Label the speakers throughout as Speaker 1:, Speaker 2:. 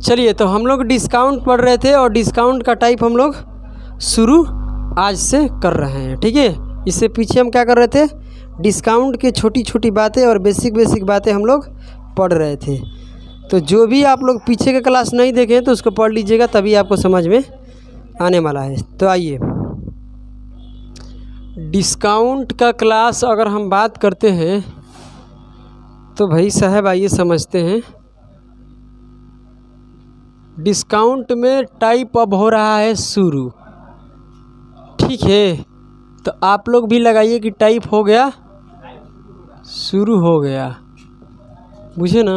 Speaker 1: चलिए, तो हम लोग डिस्काउंट पढ़ रहे थे और डिस्काउंट का टाइप हम लोग शुरू आज से कर रहे हैं। ठीक है, इससे पीछे हम क्या कर रहे थे, डिस्काउंट के छोटी छोटी बातें और बेसिक बातें हम लोग पढ़ रहे थे। तो जो भी आप लोग पीछे के क्लास नहीं देखे तो उसको पढ़ लीजिएगा, तभी आपको समझ में आने वाला है। तो आइए, डिस्काउंट का क्लास अगर हम बात करते हैं तो भाई साहब आइए समझते हैं। डिस्काउंट में टाइप अब हो रहा है शुरू। ठीक है, तो आप लोग भी लगाइए कि टाइप हो गया, शुरू हो गया, बुझे ना।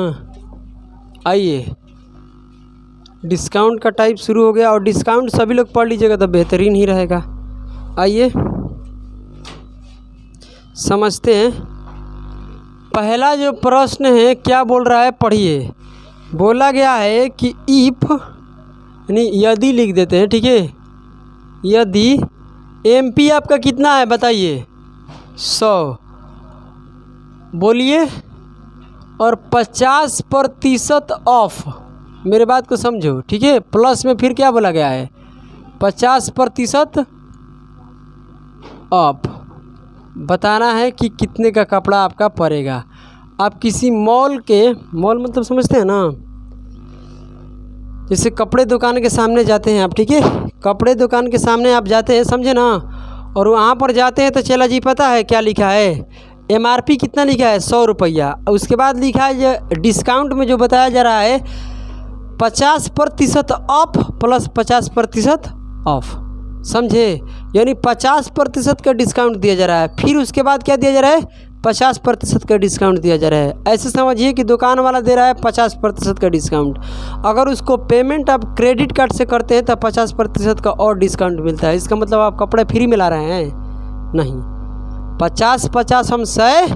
Speaker 1: आइए, डिस्काउंट का टाइप शुरू हो गया और डिस्काउंट सभी लोग पढ़ लीजिएगा तो बेहतरीन ही रहेगा। आइए समझते हैं। पहला जो प्रश्न है क्या बोल रहा है, पढ़िए। बोला गया है कि इफ यानी यदि लिख देते हैं। ठीक है, यदि एमपी आपका कितना है बताइए, 100 बोलिए, और 50% ऑफ। मेरे बात को समझो, ठीक है। प्लस में फिर क्या बोला गया है, 50% ऑफ। बताना है कि कितने का कपड़ा आपका पड़ेगा। आप किसी मॉल मतलब समझते हैं ना, जैसे कपड़े दुकान के सामने जाते हैं आप, ठीक है, कपड़े दुकान के सामने आप जाते हैं, समझे ना, और वहाँ पर जाते हैं तो चला जी पता है क्या लिखा है, एमआरपी कितना लिखा है, 100 रुपया। उसके बाद लिखा है जो डिस्काउंट में जो बताया जा रहा है 50% ऑफ प्लस 50% ऑफ, समझे, यानी 50% का डिस्काउंट दिया जा रहा है। फिर उसके बाद क्या दिया जा रहा है, 50% का डिस्काउंट दिया जा रहा है। ऐसे समझिए कि दुकान वाला दे रहा है 50% का डिस्काउंट। अगर उसको पेमेंट आप क्रेडिट कार्ड से करते हैं तो 50% का और डिस्काउंट मिलता है। इसका मतलब आप कपड़े फ्री में ला रहे हैं, नहीं। 50-50 हम 100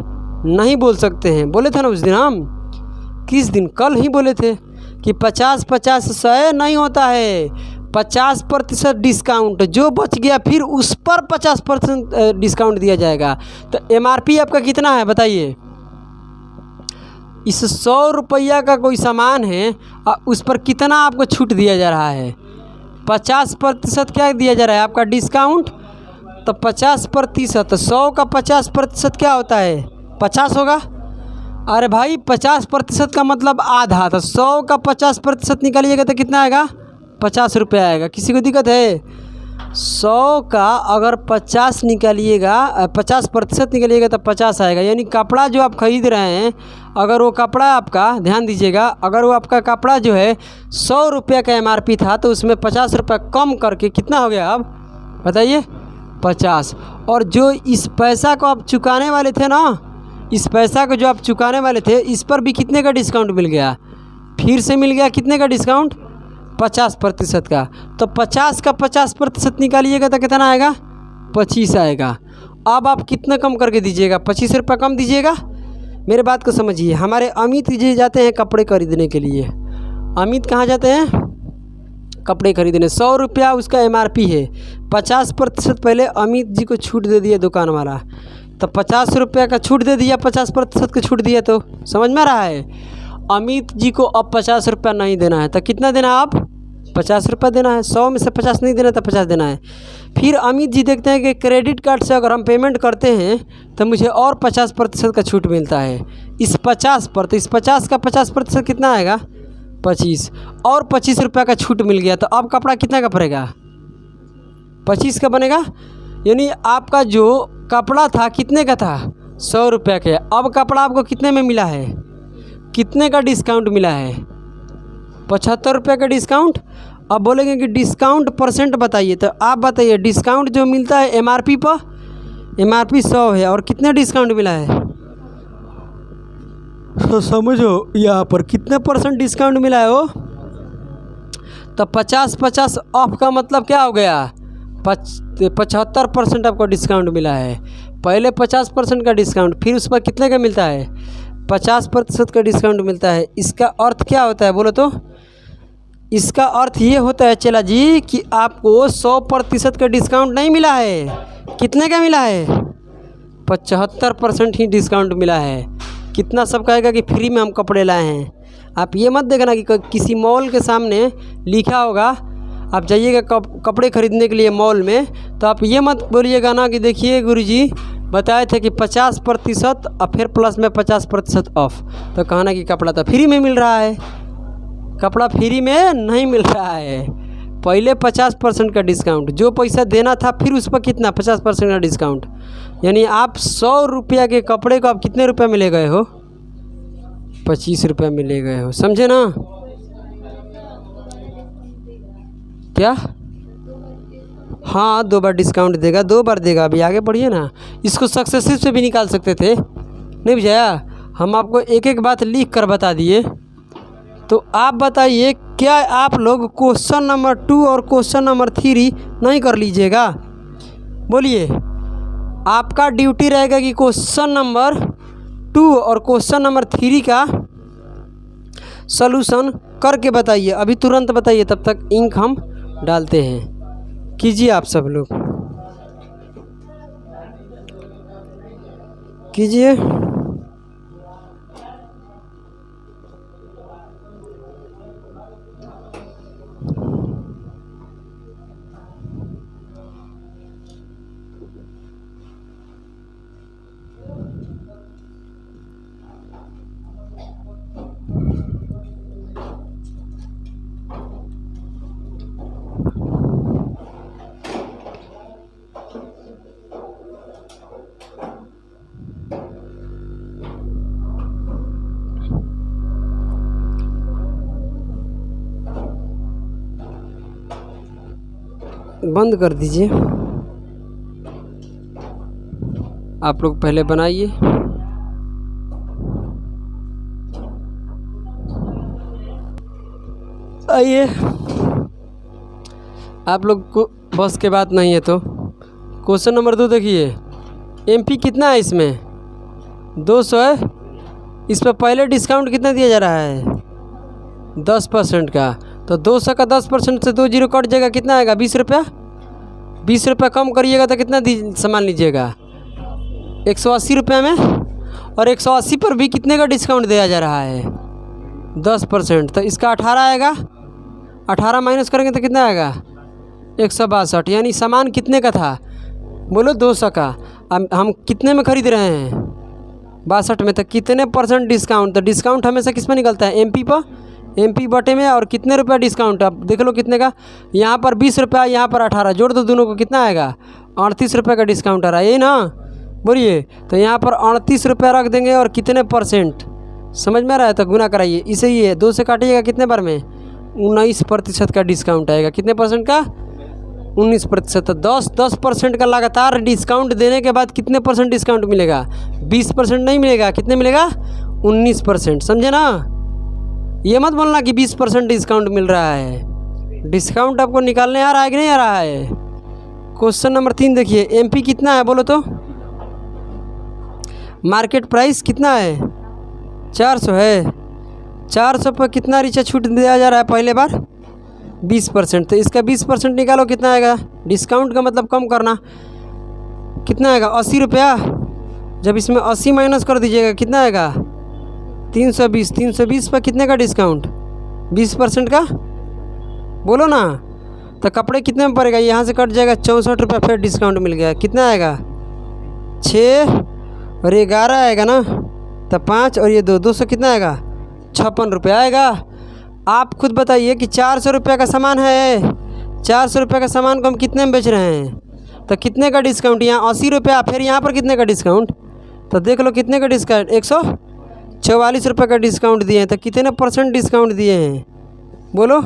Speaker 1: नहीं बोल सकते हैं। बोले थे ना उस दिन, हम किस दिन, कल ही बोले थे कि 50-50 100 नहीं होता है। 50% डिस्काउंट, जो बच गया फिर उस पर 50% डिस्काउंट दिया जाएगा। तो एमआरपी आपका कितना है बताइए। इस 100 रुपया का कोई सामान है और उस पर कितना आपको छूट दिया जा रहा है, 50% क्या दिया जा रहा है आपका डिस्काउंट। तो 50%, 100 का 50% क्या होता है, 50 होगा। अरे भाई 50% का मतलब आधा, तो 100 का 50% निकालिएगा तो कितना आएगा, 50 रुपये आएगा। किसी को दिक्कत है, 100 का अगर 50 निकालिएगा, 50% निकालिएगा तो 50 आएगा। यानी कपड़ा जो आप खरीद रहे हैं, अगर वो कपड़ा आपका, ध्यान दीजिएगा, अगर वो आपका कपड़ा जो है 100 रुपये का एमआरपी था तो उसमें 50 रुपये कम करके कितना हो गया अब बताइए, 50। और जो इस पैसा को आप चुकाने वाले थे ना, इस पैसा को जो आप चुकाने वाले थे, इस पर भी कितने का डिस्काउंट मिल गया, फिर से मिल गया कितने का डिस्काउंट, 50% का। तो 50 का 50% निकालिएगा तो कितना आएगा, 25 आएगा। अब आप कितना कम करके दीजिएगा, 25 रुपये कम दीजिएगा। मेरे बात को समझिए। हमारे अमित जी जाते हैं कपड़े खरीदने के लिए। अमित कहाँ जाते हैं, कपड़े खरीदने। 100 रुपया उसका एमआरपी है, 50% पहले अमित जी को छूट दे दिया दुकान वाला, तो 50 रुपये का छूट दे दिया, 50% का छूट दिया, तो समझ में आ रहा है। अमित जी को अब 50 रुपया नहीं देना है तो कितना देना है, आप 50 रुपया देना है। 100 में से 50 नहीं देना तो 50 देना है। फिर अमित जी देखते हैं कि क्रेडिट कार्ड से अगर हम पेमेंट करते हैं तो मुझे और 50% का छूट मिलता है। इस 50 पर, तो इस 50 का 50% कितना आएगा, 25, और 25 रुपया का छूट मिल गया। तो अब कपड़ा कितना का पड़ेगा, 25 का बनेगा। यानी आपका जो कपड़ा था कितने का था, 100 रुपये के, अब कपड़ा आपको कितने में मिला है, कितने का डिस्काउंट मिला है, 75 रुपये का डिस्काउंट। अब बोलेंगे कि डिस्काउंट परसेंट बताइए, तो आप बताइए डिस्काउंट जो मिलता है एमआरपी पर, एमआरपी 100 है और कितने डिस्काउंट मिला है, तो समझो यहाँ पर कितने % डिस्काउंट मिला है वो। तो 50-50 ऑफ का मतलब क्या हो गया, 75% आपको डिस्काउंट मिला है। पहले 50% का डिस्काउंट, फिर उस पर कितने का मिलता है, 50% का डिस्काउंट मिलता है। इसका अर्थ क्या होता है बोलो तो, इसका अर्थ ये होता है चला जी कि आपको 100% का डिस्काउंट नहीं मिला है, कितने का मिला है, 75% ही डिस्काउंट मिला है। कितना सब कहेगा कि फ्री में हम कपड़े लाए हैं, आप ये मत देखना कि किसी मॉल के सामने लिखा होगा, आप जाइएगा कपड़े खरीदने के लिए मॉल में, तो आप ये मत बोलिएगा ना कि देखिए गुरुजी बताए थे कि 50% और फिर प्लस में 50% ऑफ, तो कहना कि कपड़ा तो फ्री में मिल रहा है। कपड़ा फ्री में नहीं मिल रहा है, पहले 50% का डिस्काउंट, जो पैसा देना था फिर उस पर कितना 50% का डिस्काउंट। यानी आप 100 रुपया के कपड़े को आप कितने रुपये में ले गए हो? 25 रुपये में ले गए हो, समझे ना? क्या? हाँ 2 बार डिस्काउंट देगा, 2 बार देगा। अभी आगे बढ़िए ना। इसको सक्सेसिव से भी निकाल सकते थे, नहीं बुझाया? हम आपको एक एक बात लिख कर बता दिए। तो आप बताइए क्या आप लोग क्वेश्चन नंबर 2 और क्वेश्चन नंबर 3 नहीं कर लीजिएगा? बोलिए। आपका ड्यूटी रहेगा कि क्वेश्चन नंबर 2 और क्वेश्चन नंबर 3 का सॉल्यूशन करके बताइए। अभी तुरंत बताइए, तब तक इंक हम डालते हैं। कीजिए आप सब लोग, कीजिए। बंद कर दीजिए। आप लोग पहले बनाइए। आइए, आप लोग को बस के बात नहीं है तो क्वेश्चन नंबर 2 देखिए। एमपी कितना है इसमें? 200 है। इस पर पहले डिस्काउंट कितना दिया जा रहा है? 10% का। तो 200 का 10% से 2 जीरो कट जाएगा, कितना आएगा? 20 रुपया। 20 रुपया कम करिएगा तो कितना सामान लीजिएगा? 180 रुपये में। और 180 पर भी कितने का डिस्काउंट दिया जा रहा है? 10%। तो इसका 18 आएगा। 18 माइनस करेंगे तो कितना आएगा? 162। यानी सामान कितने का था? बोलो 200 का। हम कितने में ख़रीद रहे हैं? 62 में। तो कितने % डिस्काउंट? तो डिस्काउंट हमेशा किस पर निकलता है? एमपी पर, एमपी बटे में। और कितने रुपया डिस्काउंट? अब देख लो कितने का। यहाँ पर 20 रुपया, यहाँ पर 18, जोड़ दो दोनों को, कितना आएगा? 38 रुपये का डिस्काउंट आ रहा है, यही ना? बोलिए। तो यहाँ पर 38 रुपया रख देंगे और कितने %? समझ में आ रहा है? तो गुना कराइए। इसे ही है 2 से काटिएगा कितने बार में? 19% का डिस्काउंट आएगा। कितने % का? 19%। तो 10% का लगातार डिस्काउंट देने के बाद कितने % डिस्काउंट मिलेगा? 20% नहीं मिलेगा। कितने मिलेगा? 19%। समझे ना? ये मत बोलना कि 20% डिस्काउंट मिल रहा है। डिस्काउंट आपको निकालने आ रहा है कि नहीं आ रहा है? क्वेश्चन नंबर 3 देखिए। एमपी कितना है बोलो तो? मार्केट प्राइस कितना है? 400 है। 400 पर कितना रिचा छूट दिया जा रहा है पहले बार? 20%। तो इसका 20% निकालो, कितना आएगा? डिस्काउंट का मतलब कम करना। कितना आएगा? 80 रुपया। जब इसमें 80 माइनस कर दीजिएगा कितना आएगा? 320। 320 पर कितने का डिस्काउंट? 20% का। बोलो ना। तो कपड़े कितने में पड़ेगा? यहाँ से कट जाएगा 64 रुपया, फिर डिस्काउंट मिल गया। कितना आएगा? 6 और 11 आएगा ना? तो 5 और ये 2, 200 कितना आएगा? 56 रुपया आएगा। आप खुद बताइए कि 400 रुपये का सामान है। 400 रुपये का सामान को हम कितने में बेच रहे हैं? तो कितने का डिस्काउंट? यहाँ 80 रुपया, फिर यहाँ पर कितने का डिस्काउंट? तो देख लो कितने का डिस्काउंट? 144 रुपये का डिस्काउंट दिए हैं। तो कितने % डिस्काउंट दिए हैं बोलो?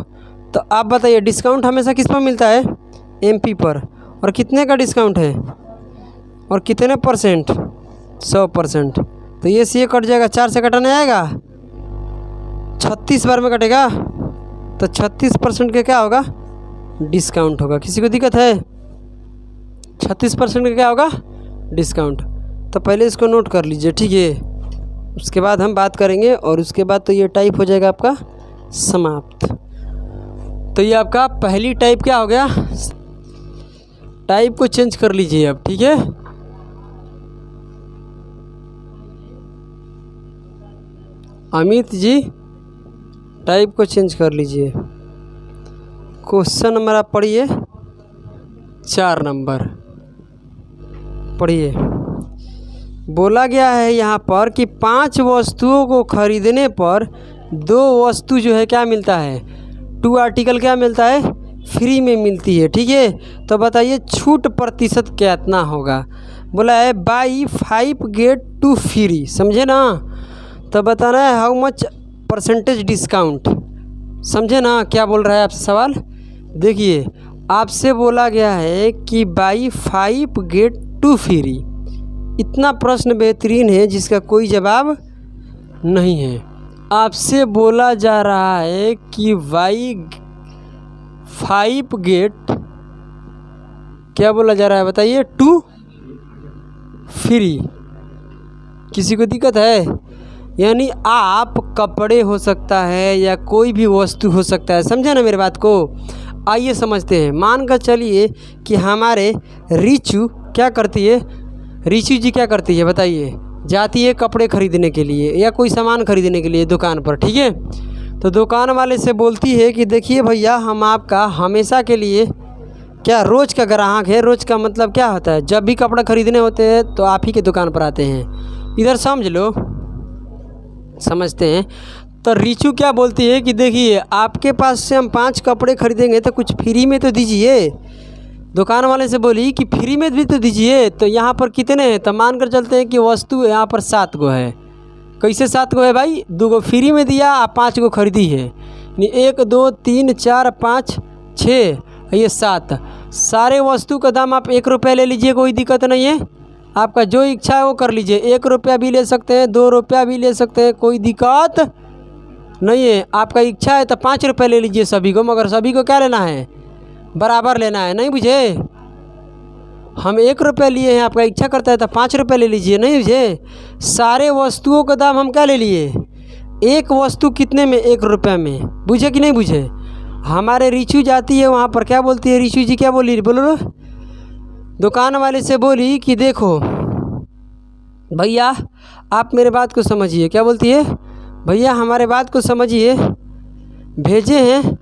Speaker 1: तो आप बताइए डिस्काउंट हमेशा किस पर मिलता है? एमपी पर। और कितने का डिस्काउंट है? और कितने %? 100%। तो ये सी कट जाएगा, 4 से कटाने आएगा, 36 बार में कटेगा। तो 36% का क्या होगा? डिस्काउंट होगा। किसी को दिक्कत है? 36% का क्या होगा? डिस्काउंट। तो पहले इसको नोट कर लीजिए, ठीक है? उसके बाद हम बात करेंगे, और उसके बाद तो ये टाइप हो जाएगा आपका समाप्त। तो ये आपका पहली टाइप क्या हो गया? टाइप को चेंज कर लीजिए अब, ठीक है? अमित जी टाइप को चेंज कर लीजिए। क्वेश्चन नंबर आप पढ़िए 4 नंबर पढ़िए। बोला गया है यहाँ पर कि 5 वस्तुओं को खरीदने पर 2 वस्तु जो है क्या मिलता है, 2 आर्टिकल क्या मिलता है, फ्री में मिलती है। ठीक है, तो बताइए छूट प्रतिशत कितना होगा। बोला है बाई 5 गेट 2 फ्री, समझे ना। तो बताना है हाउ मच परसेंटेज डिस्काउंट, समझे ना क्या बोल रहा है आपसे सवाल। देखिए आपसे बोला गया है कि बाई 5 गेट 2 फ्री, इतना प्रश्न बेहतरीन है जिसका कोई जवाब नहीं है। आपसे बोला जा रहा है कि बाई 5 गेट क्या बोला जा रहा है बताइए, 2 फ्री। किसी को दिक्कत है? यानी आप कपड़े हो सकता है या कोई भी वस्तु हो सकता है, समझे ना मेरे बात को। आइए समझते हैं। मान कर चलिए कि हमारे रिचू क्या करती है, रिचू जी क्या करती है बताइए, जाती है कपड़े ख़रीदने के लिए या कोई सामान ख़रीदने के लिए दुकान पर। ठीक है, तो दुकान वाले से बोलती है कि देखिए भैया हम आपका हमेशा के लिए क्या रोज़ का ग्राहक है। रोज़ का मतलब क्या होता है, जब भी कपड़ा ख़रीदने होते हैं तो आप ही के दुकान पर आते हैं। इधर समझ लो, समझते हैं। तो रिचू क्या बोलती है कि देखिए आपके पास से हम 5 कपड़े खरीदेंगे तो कुछ फ्री में तो दीजिए। दुकान वाले से बोली कि फ्री में भी तो दीजिए। तो यहाँ पर कितने हैं, तो मान कर चलते हैं कि वस्तु यहाँ पर 7 गो है। कैसे 7 गो है भाई, 2 गो फ्री में दिया, आप 5 गो खरीदी है। 1 2 3 4 5 6 ये 7, सारे वस्तु का दाम आप 1 रुपया ले लीजिए, कोई दिक्कत नहीं है। आपका जो इच्छा है वो कर लीजिए, 1 रुपया भी ले सकते हैं, 2 रुपया भी ले सकते हैं, कोई दिक्कत नहीं है। आपका इच्छा है तो 5 रुपये ले लीजिए सभी को, मगर सभी को क्या लेना है, बराबर लेना है। नहीं बुझे, हम 1 रुपया लिए हैं, आपका इच्छा करता है तो 5 रुपये ले लीजिए। नहीं बुझे, सारे वस्तुओं का दाम हम क्या ले लिए, एक वस्तु कितने में, 1 रुपया में। बुझे कि नहीं बुझे। हमारे रिचू जाती है वहाँ पर, क्या बोलती है रिचू जी, क्या बोली बोलो, दुकान वाले से बोली कि देखो भैया आप मेरे बात को समझिए। क्या बोलती है, भैया हमारे बात को समझिए, भेजे हैं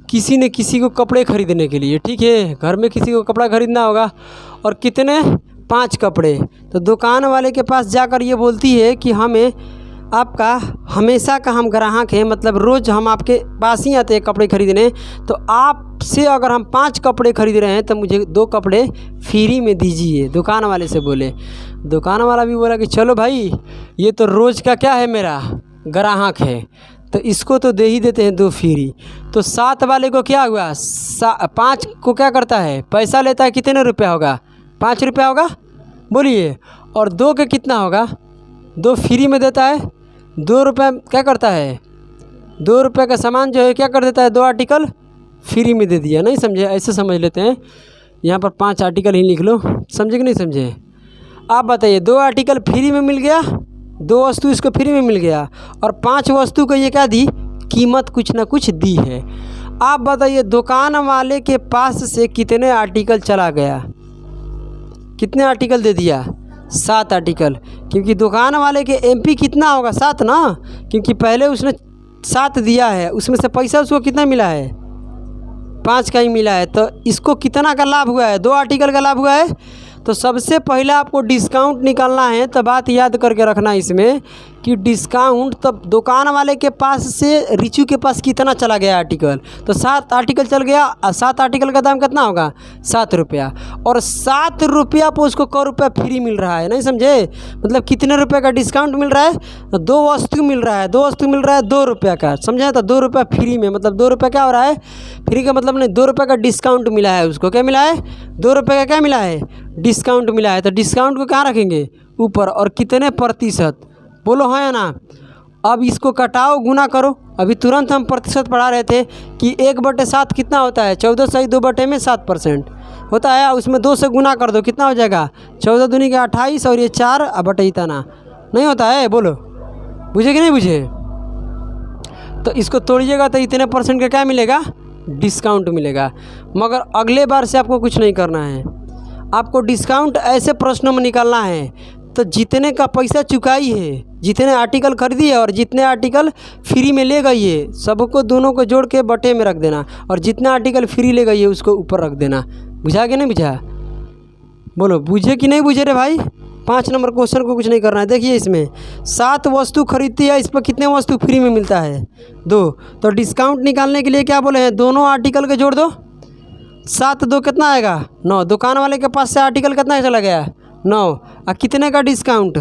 Speaker 1: किसी ने किसी को कपड़े ख़रीदने के लिए। ठीक है, घर में किसी को कपड़ा ख़रीदना होगा और कितने, 5 कपड़े। तो दुकान वाले के पास जाकर ये बोलती है कि हमें आपका हमेशा का हम ग्राहक हैं, मतलब रोज़ हम आपके पास ही आते हैं कपड़े ख़रीदने। तो आपसे अगर हम 5 कपड़े ख़रीद रहे हैं तो मुझे 2 कपड़े फ्री में दीजिए, दुकान वाले से बोले। दुकान वाला भी बोला कि चलो भाई ये तो रोज़ का क्या है, मेरा ग्राहक है, तो इसको तो दे ही देते हैं 2 फ्री। तो 7 वाले को क्या हुआ, 5 को क्या करता है, पैसा लेता है, कितने रुपया होगा, 5 रुपया होगा बोलिए। और 2 के कितना होगा, 2 फ्री में देता है, 2 रुपये क्या करता है, 2 रुपये का सामान जो है क्या कर देता है, 2 आर्टिकल फ्री में दे दिया। नहीं समझे, ऐसे समझ लेते हैं। यहाँ पर 5 आर्टिकल ही लिख लो, समझे कि नहीं समझे। आप बताइए 2 आर्टिकल फ्री में मिल गया, 2 वस्तु इसको फ्री में मिल गया, और 5 वस्तु को ये क्या दी, कीमत कुछ ना कुछ दी है। आप बताइए दुकान वाले के पास से कितने आर्टिकल चला गया, कितने आर्टिकल दे दिया, 7 आर्टिकल। क्योंकि दुकान वाले के एमपी कितना होगा, 7 ना, क्योंकि पहले उसने 7 दिया है, उसमें से पैसा उसको कितना मिला है, 5 का ही मिला है। तो इसको कितना का लाभ हुआ है, 2 आर्टिकल का लाभ हुआ है। तो सबसे पहले आपको डिस्काउंट निकालना है। तो बात याद करके रखना इसमें कि डिस्काउंट तब दुकान वाले के पास से रिचू के पास कितना चला गया आर्टिकल, तो 7 आर्टिकल चल गया। 7 आर्टिकल का दाम कितना होगा, 7 रुपया, और 7 रुपया पर उसको क रुपया फ्री मिल रहा है। नहीं समझे, मतलब कितने रुपये का डिस्काउंट मिल रहा है, 2 वस्तु मिल रहा है, 2 वस्तु मिल रहा है 2 रुपया का, समझे। तो 2 रुपया फ्री में, मतलब 2 रुपया क्या हो रहा है, फ्री का मतलब नहीं, 2 रुपये का डिस्काउंट मिला है उसको। क्या मिला है, 2 रुपये का क्या मिला है, डिस्काउंट मिला है। तो डिस्काउंट को कहाँ रखेंगे, ऊपर, और कितने प्रतिशत, बोलो हाँ या ना। अब इसको कटाओ, गुना करो। अभी तुरंत हम प्रतिशत पढ़ा रहे थे कि 1/7 कितना होता है, 14 सही 2/7% होता है। उसमें 2 से गुना कर दो, कितना हो जाएगा, 14 दूनी के 28, और ये 4 बटे इतना नहीं होता है, बोलो बुझे कि नहीं बुझे। तो इसको तोड़िएगा तो इतने % का क्या मिलेगा, डिस्काउंट मिलेगा। मगर अगले बार से आपको कुछ नहीं करना है, आपको डिस्काउंट ऐसे प्रश्नों में निकालना है तो जितने का पैसा चुकाई है, जितने आर्टिकल खरीदी है और जितने आर्टिकल फ्री में ले गई है, सबको दोनों को जोड़ के बटे में रख देना और जितना आर्टिकल फ्री ले गई है उसको ऊपर रख देना। बुझा कि नहीं बुझा? बोलो बुझे कि नहीं बुझे रे भाई? 5 नंबर क्वेश्चन को कुछ नहीं करना है। देखिए इसमें 7 वस्तु खरीदती है, इस पर कितने वस्तु फ्री में मिलता है? 2। तो डिस्काउंट निकालने के लिए क्या बोले हैं? दोनों आर्टिकल के जोड़ दो। 7 2 कितना आएगा? 9। दुकान वाले के पास से आर्टिकल कितना चला गया? 9। और कितने का डिस्काउंट?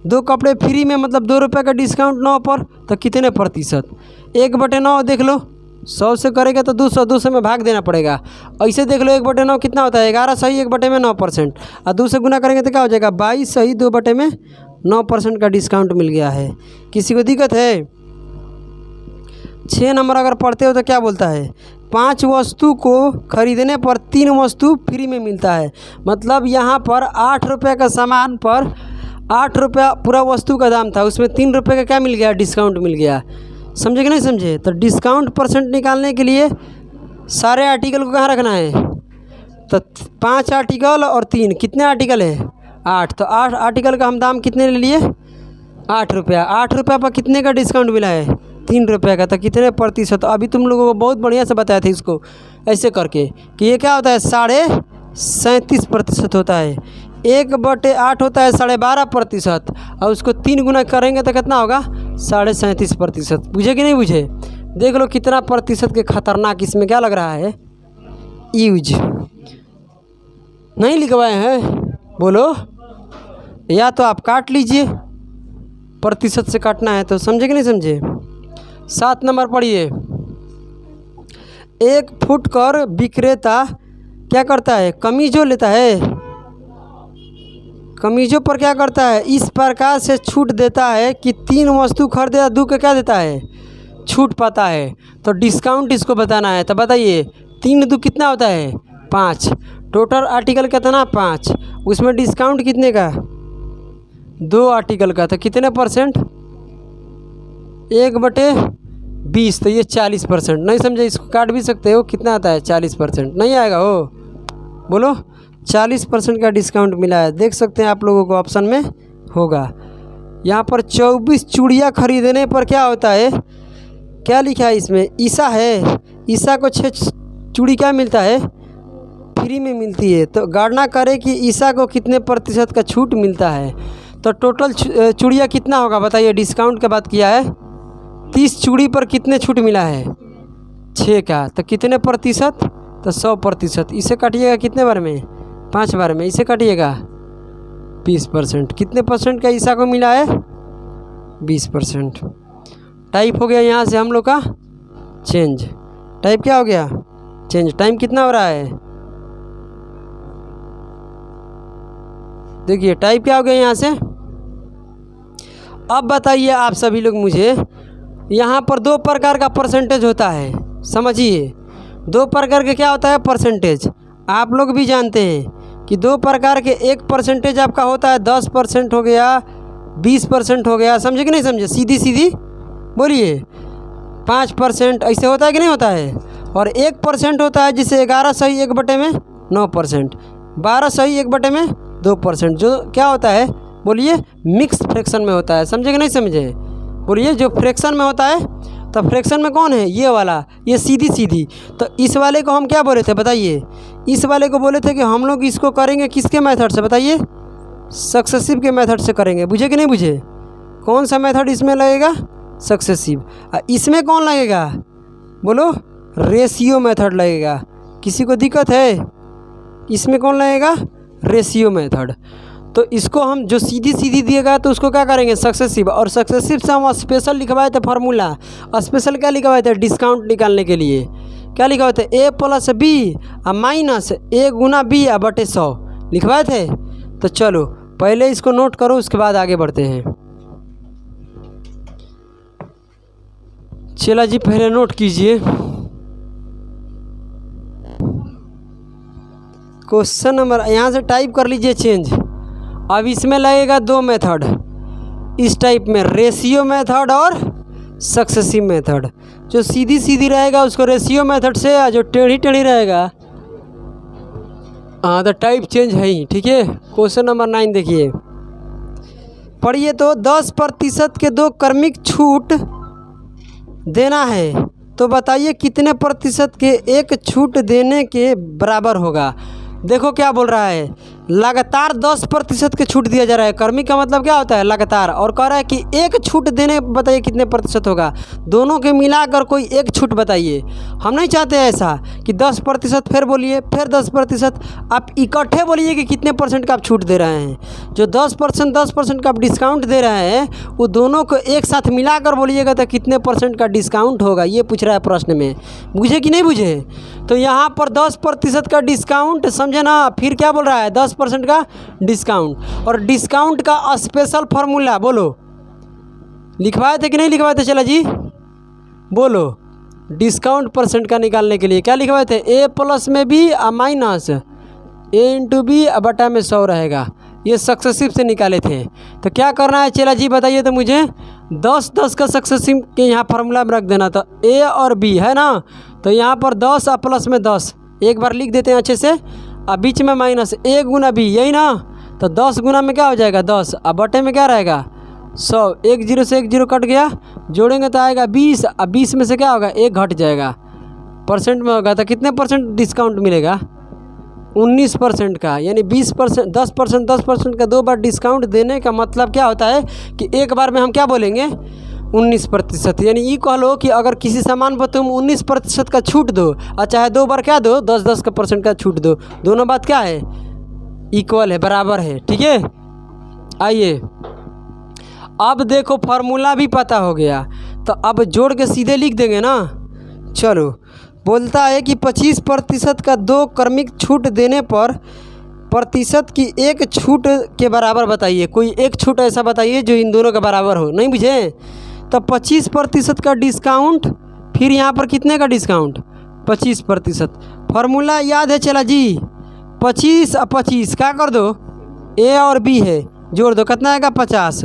Speaker 1: 2 कपड़े फ्री में, मतलब 2 रुपये का डिस्काउंट 9 पर, तो कितने प्रतिशत? 1/9 देख लो, 100 से करेगा तो 200, 200 में भाग देना पड़ेगा। ऐसे देख लो 1/9 कितना होता है? 11 सही 1/9%, और 2 से गुना करेंगे तो क्या हो जाएगा? 22 सही 2/9% का डिस्काउंट मिल गया है। किसी को दिक्कत है? 6 नंबर अगर पढ़ते हो तो क्या बोलता है? 5 वस्तु को खरीदने पर 3 वस्तु फ्री में मिलता है। मतलब यहाँ पर 8 रुपये का सामान पर 8 रुपया पूरा वस्तु का दाम था, उसमें 3 रुपये का क्या मिल गया? डिस्काउंट मिल गया। समझे कि नहीं समझे? तो डिस्काउंट परसेंट निकालने के लिए सारे आर्टिकल को कहाँ रखना है? तो 5 आर्टिकल और 3, कितने आर्टिकल है? 8। तो 8 आर्टिकल का हम दाम कितने ले लिए? 8 रुपया। 8 रुपया पर कितने का डिस्काउंट मिला है? 3 रुपये का। तो कितने प्रतिशत? अभी तुम लोगों को बहुत बढ़िया से बताया था इसको ऐसे करके कि ये क्या होता है? 37.5% होता है। 1/8 होता है 12.5%, और उसको 3 गुना करेंगे तो कितना होगा? 37.5%। बुझे कि नहीं बुझे? देख लो कितना प्रतिशत के खतरनाक इसमें क्या लग रहा है? यूज नहीं लिखवाए हैं? बोलो, या तो आप काट लीजिए, प्रतिशत से काटना है तो। समझे कि नहीं समझे? 7 नंबर पढ़िए। एक फुटकर विक्रेता क्या करता है? कमीजों लेता है। कमीजों पर क्या करता है? इस प्रकार से छूट देता है कि 3 वस्तु खरीदे 2 के क्या देता है? छूट पाता है। तो डिस्काउंट इसको बताना है। तो बताइए 3 2 कितना होता है? 5। टोटल आर्टिकल कितना? 5। उसमें डिस्काउंट कितने का? 2 आर्टिकल का। तो कितने परसेंट? 1/20। तो ये 40%। नहीं समझे? इसको काट भी सकते हो। कितना आता है? 40%। नहीं आएगा हो? बोलो, 40% का डिस्काउंट मिला है। देख सकते हैं आप लोगों को ऑप्शन में होगा। यहाँ पर 24 चूड़ियाँ खरीदने पर क्या होता है? क्या लिखा है इसमें? ईसा है। ईसा को 6 चूड़ी क्या मिलता है? फ्री में मिलती है। तो गणना करें कि ईसा को कितने प्रतिशत का छूट मिलता है। तो टोटल चूड़ियाँ कितना होगा बताइए? डिस्काउंट की बात किया है। 30 चूड़ी पर कितने छूट मिला है? 6 का। तो कितने प्रतिशत? तो 100%। इसे काटिएगा कितने बार में? 5 बार में। इसे काटिएगा 20%। कितने परसेंट का ईसा को मिला है? 20%। टाइप हो गया यहाँ से हम लोग का चेंज। टाइप क्या हो गया? चेंज। टाइम कितना हो रहा है? देखिए टाइप क्या हो गया यहाँ से। अब बताइए आप सभी लोग मुझे, यहाँ पर 2 प्रकार का परसेंटेज होता है। समझिए 2 प्रकार के क्या होता है? परसेंटेज। आप लोग भी जानते हैं कि 2 प्रकार के, एक परसेंटेज आपका होता है 10% हो गया, 20% हो गया। समझे कि नहीं समझे? सीधी सीधी बोलिए। 5% ऐसे होता है कि नहीं होता है? और 1% होता है जिसे 11 सही 1/9%, 12 सही 1/2%, जो क्या होता है? बोलिए, मिक्स फ्रैक्शन में होता है। समझे कि नहीं समझे? बोलिए, जो फ्रैक्शन में होता है। तो फ्रैक्शन में कौन है? ये वाला, ये सीधी सीधी। तो इस वाले को हम क्या बोले थे बताइए? इस वाले को बोले थे कि हम लोग इसको करेंगे किसके मेथड से बताइए? सक्सेसिव के मेथड से करेंगे। बुझे कि नहीं बुझे? कौन सा मेथड इसमें लगेगा? सक्सेसिव। इसमें कौन लगेगा? बोलो, रेशियो मेथड लगेगा। किसी को दिक्कत है? इसमें कौन लगेगा? Ratio method. तो इसको हम जो सीधी सीधी दिएगा तो उसको क्या करेंगे? सक्सेसिव। और सक्सेसिव से हम स्पेशल लिखवाए थे फार्मूला। स्पेशल क्या लिखवाए थे? डिस्काउंट निकालने के लिए क्या लिखवाए थे? A + B minus A Guna B बटे 100 लिखवाए थे। तो चलो पहले इसको नोट करो, उसके बाद आगे बढ़ते हैं। चला जी, पहले नोट कीजिए। क्वेश्चन नंबर यहाँ से टाइप कर लीजिए चेंज। अब इसमें लगेगा 2 मेथड इस टाइप में, रेशियो मेथड और सक्सेसिव मेथड। जो सीधी सीधी रहेगा उसको रेशियो मेथड से, और जो टेढ़ी टेढ़ी रहेगा हाँ तो टाइप चेंज है ही। ठीक है, क्वेश्चन नंबर 9 देखिए। पढ़िए तो 10% के 2 क्रमिक छूट देना है, तो बताइए कितने प्रतिशत के 1 छूट देने के बराबर होगा। देखो क्या बोल रहा है, लगातार 10% के छूट दिया जा रहा है। कर्मी का मतलब क्या होता है, लगातार, और कह रहा है कि 1 छूट देने, बताइए कितने प्रतिशत होगा। दोनों के मिलाकर कोई 1 छूट बताइए। हम नहीं चाहते ऐसा कि 10%, फिर बोलिए, फिर 10%, आप इकट्ठे बोलिए कि कितने परसेंट का आप छूट दे रहे हैं। जो 10% का आप डिस्काउंट दे रहे हैं, वो दोनों को एक साथ मिलाकर बोलिएगा तो कितने परसेंट का डिस्काउंट होगा, ये पूछ रहा है प्रश्न में। बुझे कि नहीं बुझे? तो यहाँ पर 10% का डिस्काउंट, समझे ना। फिर क्या बोल रहा है, 10% का डिस्काउंट, और डिस्काउंट का स्पेशल फार्मूला बोलो, लिखवाए थे कि नहीं लिखवाए थे? चला जी बोलो। डिस्काउंट परसेंट का निकालने के लिए क्या लिखवाए थे, ए प्लस में बी माइनस ए इंटू बी बटा में 100 रहेगा। ये सक्सेसिव से निकाले थे। तो क्या करना है चला जी बताइए तो मुझे, 10 का सक्सेसिव के यहाँ फार्मूला में रख देना। तो ए और बी है ना, तो यहाँ पर 10 और प्लस में 10 एक बार लिख देते हैं अच्छे से, और बीच में माइनस ए गुना बी, यही ना। तो 10 गुना में क्या हो जाएगा 10, और बटे में क्या रहेगा 100। 1 0 से 1 0 कट गया, जोड़ेंगे तो आएगा 20, और 20 में से क्या होगा 1 घट जाएगा, परसेंट में होगा। तो कितने परसेंट डिस्काउंट मिलेगा, 19% का। यानी 20%, 10% का 2 बार डिस्काउंट देने का मतलब क्या होता है कि एक बार में हम क्या बोलेंगे 19%। यानी ये कह लो कि अगर किसी सामान पर तुम 19% का छूट दो, और चाहे 2 बार क्या दो 10 का परसेंट का छूट दो, दोनों बात क्या है, इक्वल है, बराबर है। ठीक है, आइए अब देखो फार्मूला भी पता हो गया, तो अब जोड़ के सीधे लिख देंगे ना। चलो, बोलता है कि 25% का 2 क्रमिक छूट देने पर प्रतिशत की 1 छूट के बराबर बताइए। कोई 1 छूट ऐसा बताइए जो इन दोनों के बराबर हो। नहीं बुझे? तो 25% का डिस्काउंट, फिर यहाँ पर कितने का डिस्काउंट 25%। फार्मूला याद है चला जी, 25 और 25 क्या कर दो, ए और बी है, जोड़ दो, कितना आएगा 50।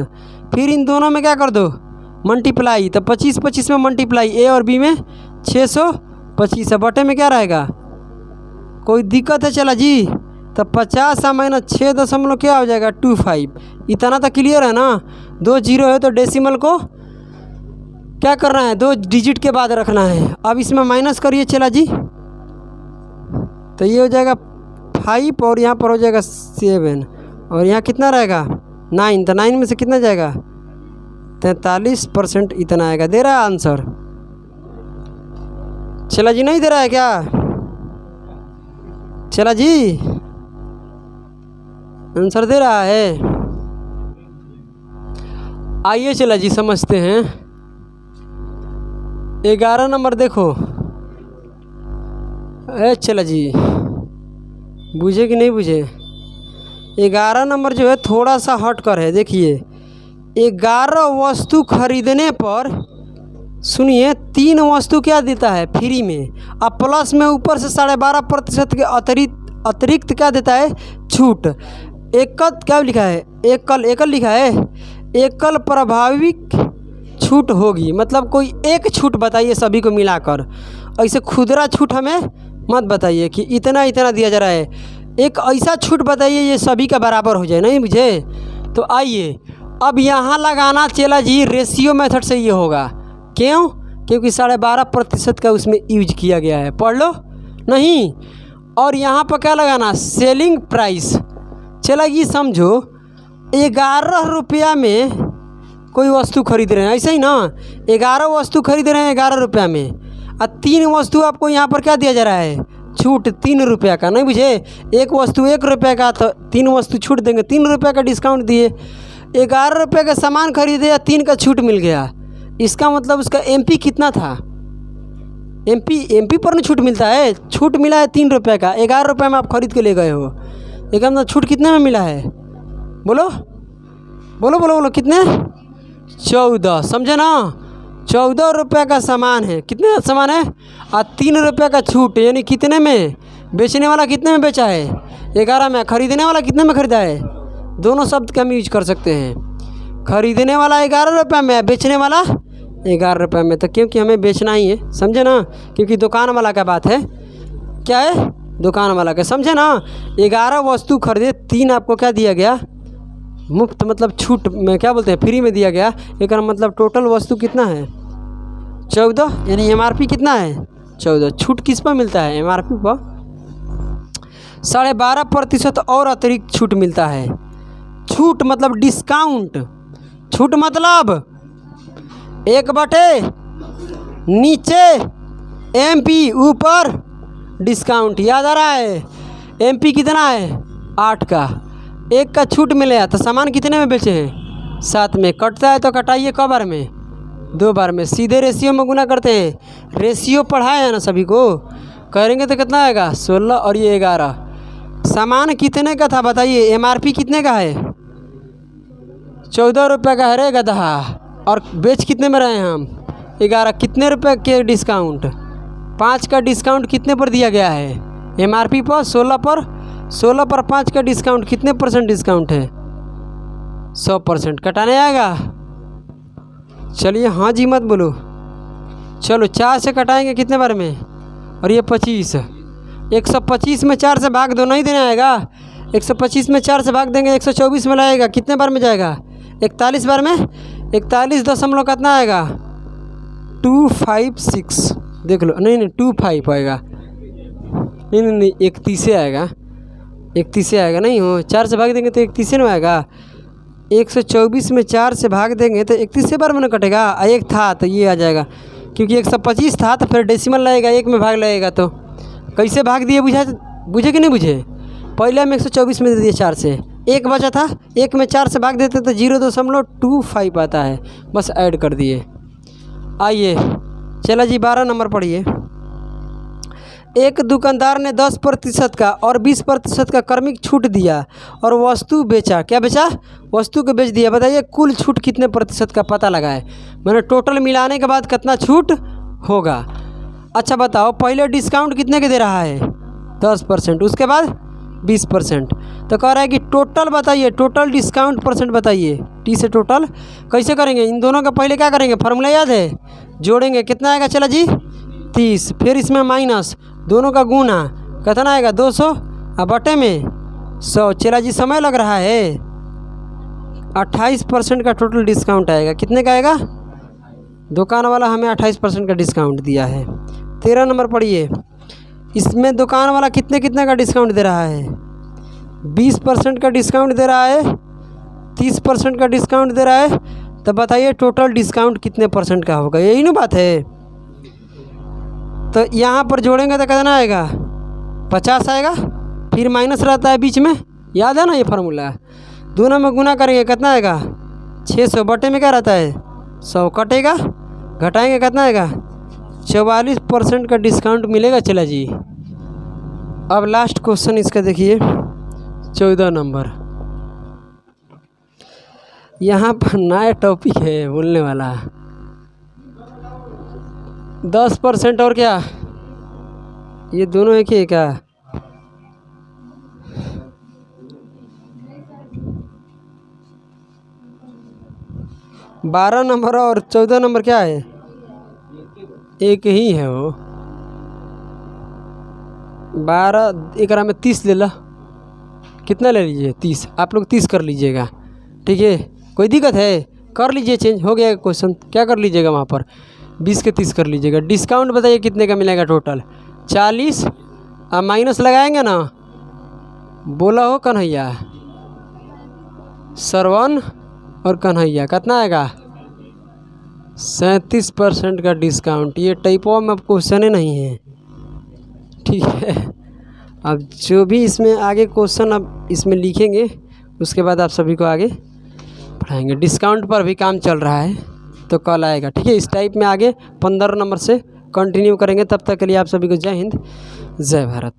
Speaker 1: फिर इन दोनों में क्या कर दो मल्टीप्लाई, तो 25 में मल्टीप्लाई, ए और बी में 625, बटे में क्या रहेगा, कोई दिक्कत है चला जी? तो 50 माइनस 6 दशमलव क्या हो जाएगा 25। इतना तो क्लियर है ना। 2 0 है तो डेसिमल को क्या करना है, 2 डिजिट के बाद रखना है। अब इसमें माइनस करिए चला जी, तो ये हो जाएगा 5, और यहाँ पर हो जाएगा 7, और यहाँ कितना रहेगा 9। तो 9 में से कितना जाएगा 43%, इतना आएगा। दे रहा है आंसर चला जी? नहीं दे रहा है क्या चला जी? आंसर दे रहा है। आइए चला जी समझते हैं। 11 नंबर देखो, चला जी बुझे कि नहीं बुझे? 11 नंबर जो है थोड़ा सा हट कर है। देखिए 11 वस्तु खरीदने पर, सुनिए, 3 वस्तु क्या देता है फ्री में, अब प्लस में ऊपर से 12.5% के अतिरिक्त क्या देता है छूट। एकल क्या लिखा है, एकल लिखा है, एकल प्रभाविक छूट होगी। मतलब कोई 1 छूट बताइए सभी को मिलाकर, ऐसे खुदरा छूट हमें मत बताइए कि इतना इतना दिया जा रहा है। एक ऐसा छूट बताइए ये सभी का बराबर हो जाए। नहीं मुझे? तो आइए अब यहाँ लगाना चला जी, रेशियो मेथड से ये होगा। क्यों? क्योंकि 12.5% का उसमें यूज किया गया है, पढ़ लो नहीं। और यहाँ पर क्या लगाना, सेलिंग प्राइस। चला ये समझो 11 रुपया में कोई वस्तु खरीद रहे हैं, ऐसे ही ना, 11 वस्तु खरीद रहे हैं 11 रुपया में, और 3 वस्तु आपको यहाँ पर क्या दिया जा रहा है छूट 3 रुपया का। नहीं बुझे? एक वस्तु 1 रुपये का, तो 3 वस्तु छूट देंगे, 3 रुपये का डिस्काउंट दिए। 11 रुपये का सामान खरीदे या 3 का छूट मिल गया, इसका मतलब उसका एमपी कितना था, एमपी पर ना छूट मिलता है। छूट मिला है 3 रुपये का, 11 रुपये में आप खरीद के ले गए हो, एक मतलब छूट कितने में मिला है, बोलो बोलो बोलो बोलो कितने, 14। समझे ना? 14 रुपये का सामान है, कितने का सामान है, और 3 रुपये का छूट, यानी कितने में, बेचने वाला कितने में बेचा है 11 में, खरीदने वाला कितने में खरीदा है। दोनों शब्द का हम यूज कर सकते हैं। खरीदने वाला 11 रुपये में, बेचने वाला 11 रुपये में। तो क्योंकि हमें बेचना ही है, समझे ना, क्योंकि दुकान वाला का बात है, क्या है दुकान वाला का, समझे ना। 11 वस्तु खरीदे, 3 आपको क्या दिया गया मुफ्त मतलब छूट में क्या बोलते हैं, फ्री में दिया गया। एक मतलब टोटल वस्तु कितना है 14, यानी MRP कितना है 14। छूट किस पर मिलता है MRP पर 12.5% और अतिरिक्त छूट मिलता है। छूट मतलब डिस्काउंट, छूट मतलब 1/, नीचे MP, ऊपर डिस्काउंट। याद आ रहा है MP कितना है 8 का, 1 का छूट मिलेगा तो सामान कितने में बेचे हैं 7 में। कटता है तो कटाइए कब बार में 2 बार में, सीधे रेशियो में गुना करते हैं। रेशियो पढ़ाए हैं ना सभी को, करेंगे तो कितना आएगा 16 और ये 11। सामान कितने का था बताइए, MRP कितने का है 14 रुपये का है रे गधा, और बेच कितने में रहे हैं हम 11। कितने रुपए के डिस्काउंट, 5 का डिस्काउंट कितने पर दिया गया है MRP पर 16 पर। 16 पर 5 का डिस्काउंट कितने % डिस्काउंट है 100%। कटाने आएगा, चलिए हाँ जी मत बोलो। चलो 4 से कटाएंगे कितने बार में, और ये 25, 125 में 4 से भाग दो, नहीं देना आएगा। 125 में 4 से भाग देंगे 124 में लाएगा, कितने बार में जाएगा 41 बार में। 41 दशमलव कितना आएगा 256, देख लो, नहीं 25 आएगा, नहीं 31 आएगा, 31 आएगा। नहीं हो 4 से भाग देंगे तो 31 में आएगा। 124 में 4 से भाग देंगे तो 31 बार में ना कटेगा। एक था तो ये आ जाएगा, क्योंकि 125 था तो फिर डेसिमल लगेगा, 1 में भाग लगेगा। तो कैसे भाग दिए, बुझे कि नहीं बुझे। पहले हम 124 में दे दिए 4 से, 1 बचा था, 1 में 4 से भाग देते तो 0.25 आता है, बस ऐड कर दिए। आइए चला जी 12 नंबर पढ़िए। एक दुकानदार ने 10% का और 20% का क्रमिक छूट दिया और वस्तु बेचा। क्या बेचा, वस्तु को बेच दिया। बताइए कुल छूट कितने प्रतिशत का पता लगाए, मैंने टोटल मिलाने के बाद कितना छूट होगा। अच्छा बताओ, पहले डिस्काउंट कितने के दे रहा है 10%, उसके बाद 20%। तो कह रहा है कि टोटल बताइए, टोटल डिस्काउंट % बताइए। टी से टोटल कैसे करेंगे, इन दोनों का पहले क्या करेंगे, फार्मूला याद है, जोड़ेंगे, कितना आएगा चला जी 30, फिर इसमें माइनस, दोनों का गुना, कितना आएगा 200 और बटे में 100। चला जी समय लग रहा है, 28% का टोटल डिस्काउंट आएगा। कितने का आएगा, दुकान वाला हमें 28% का डिस्काउंट दिया है। 13 नंबर पढ़िए। इसमें दुकान वाला कितने कितने का डिस्काउंट दे रहा है, 20% का डिस्काउंट दे रहा है, 30% का डिस्काउंट दे रहा है। तो बताइए टोटल डिस्काउंट कितने % का होगा, यही ना बात है। तो यहाँ पर जोड़ेंगे तो कितना आएगा 50 आएगा, फिर माइनस रहता है बीच में, याद है ना ये फार्मूला। दोनों में गुना करेंगे कितना आएगा 600, बटे में क्या रहता है 100, कटेगा, घटाएंगे कितना आएगा 44% का डिस्काउंट मिलेगा। चला जी अब लास्ट क्वेश्चन इसका देखिए 14 नंबर। यहाँ पर नया टॉपिक है बोलने वाला, 10% और क्या, ये दोनों एक ही है क्या, बारह नंबर और 14 नंबर क्या है, एक ही है वो। 12 एक में 30 ले ला, कितना ले लीजिए 30, आप लोग 30 कर लीजिएगा, ठीक है। कोई दिक्कत है, कर लीजिए, चेंज हो गया क्वेश्चन, क्या कर लीजिएगा वहाँ पर 20 के 30 कर लीजिएगा। डिस्काउंट बताइए कितने का मिलेगा टोटल 40, अब माइनस लगाएंगे ना, बोला हो कन्हैया, श्रवण और कन्हैया, कितना आएगा 37% का डिस्काउंट। ये टाइपों में अब क्वेश्चन नहीं है, ठीक है। अब जो भी इसमें आगे क्वेश्चन अब इसमें लिखेंगे उसके बाद आप सभी को आगे पढ़ाएंगे। डिस्काउंट पर भी काम चल रहा है तो कल आएगा, ठीक है। इस टाइप में आगे 15 नंबर से कंटिन्यू करेंगे। तब तक के लिए आप सभी को जय हिंद, जय भारत।